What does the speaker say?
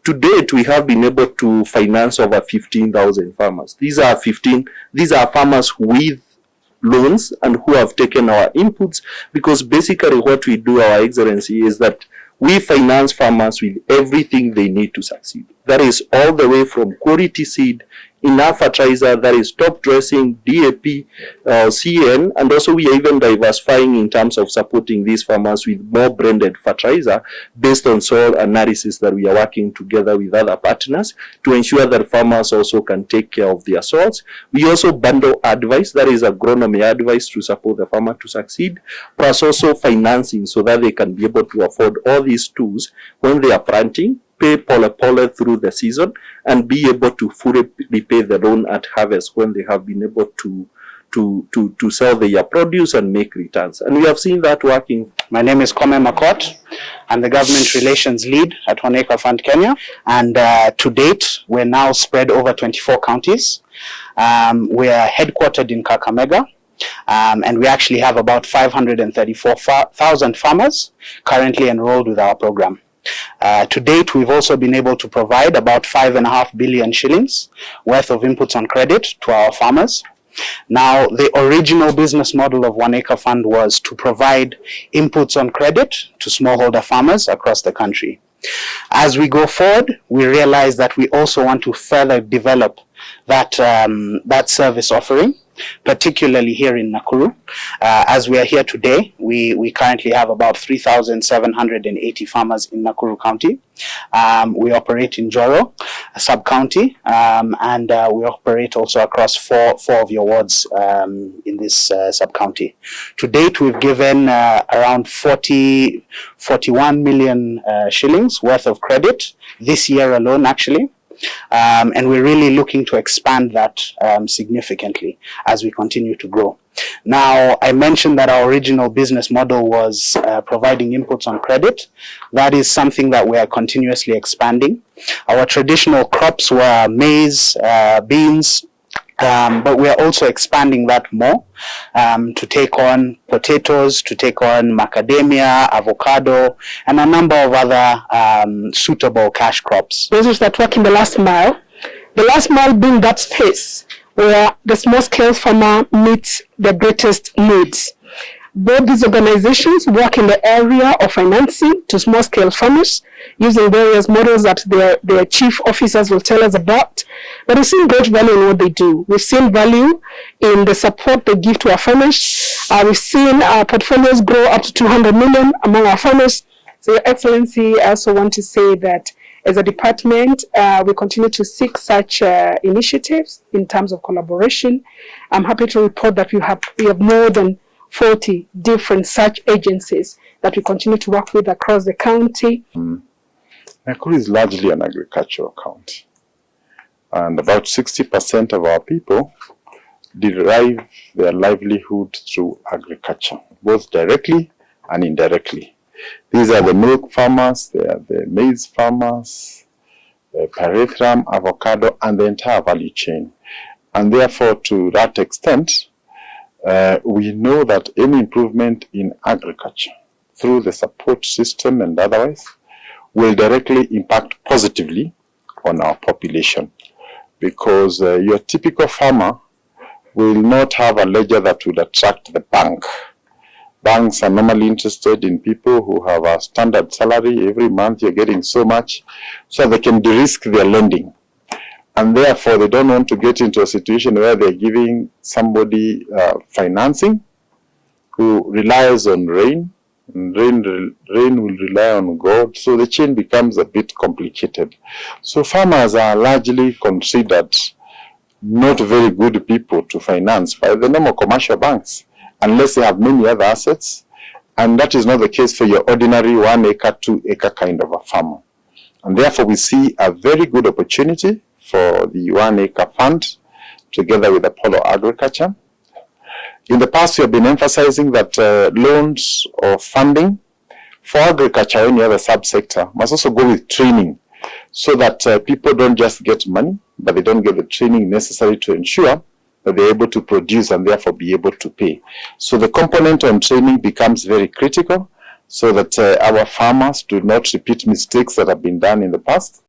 To date, we have been able to finance over 15,000 farmers. These are farmers with loans and who have taken our inputs, because basically what we do, Our Excellency, is that we finance farmers with everything they need to succeed. That is all the way from quality seed, enough fertilizer, that is top dressing, DAP, CN, and also we are even diversifying in terms of supporting these farmers with more branded fertilizer based on soil analysis that we are working together with other partners to ensure that farmers also can take care of their soils. We also bundle advice, that is agronomy advice, to support the farmer to succeed, plus also financing so that they can be able to afford all these tools when they are planting, pay pole through the season, and be able to fully repay the loan at harvest when they have been able to sell their produce and make returns. And we have seen that working. My name is Kome Makot. I'm the Government Relations Lead at One Acre Fund Kenya. And to date, we're now spread over 24 counties. We are headquartered in Kakamega. And we actually have about 534,000 farmers currently enrolled with our program. To date, we've also been able to provide about 5.5 billion shillings worth of inputs on credit to our farmers. Now, the original business model of One Acre Fund was to provide inputs on credit to smallholder farmers across the country. As we go forward, we realize that we also want to further develop that service offering, particularly here in Nakuru. As we are here today, we currently have about 3,780 farmers in Nakuru County. We operate in Joro, a sub-county, and we operate also across four of your wards in this sub-county. To date, we've given around 41 million shillings worth of credit this year alone, actually. And we're really looking to expand that significantly as we continue to grow. Now, I mentioned that our original business model was providing inputs on credit. That is something that we are continuously expanding. Our traditional crops were maize, beans, but we are also expanding that more to take on potatoes, to take on macadamia, avocado, and a number of other suitable cash crops. Those that work in the last mile being that space where the small-scale farmer meets the greatest needs. Both these organizations work in the area of financing to small-scale farmers using various models that their chief officers will tell us about. But we've seen great value in what they do. We've seen value in the support they give to our farmers. We've seen our portfolios grow up to 200 million among our farmers. So, Your Excellency, I also want to say that as a department, we continue to seek such initiatives in terms of collaboration. I'm happy to report that we have more than 40 different such agencies that we continue to work with across the county. Nakuru is largely an agricultural county, and about 60% of our people derive their livelihood through agriculture, both directly and indirectly. These are the milk farmers, they are the maize farmers, the pyrethrum, avocado, and the entire value chain. And therefore, to that extent, we know that any improvement in agriculture through the support system and otherwise will directly impact positively on our population, because your typical farmer will not have a ledger that would attract the bank. Banks are normally interested in people who have a standard salary. Every month you're getting so much, so they can de-risk their lending. And therefore, they don't want to get into a situation where they're giving somebody financing who relies on rain, and rain will rely on God. So the chain becomes a bit complicated. So farmers are largely considered not very good people to finance by the normal commercial banks, unless they have many other assets. And that is not the case for your ordinary 1 acre, 2 acre kind of a farmer. And therefore, we see a very good opportunity for the 1 acre fund together with Apollo Agriculture. In the past, we have been emphasizing that loans or funding for agriculture or any other subsector must also go with training, so that people don't just get money, but they don't get the training necessary to ensure that they're able to produce and therefore be able to pay. So the component on training becomes very critical, so that our farmers do not repeat mistakes that have been done in the past.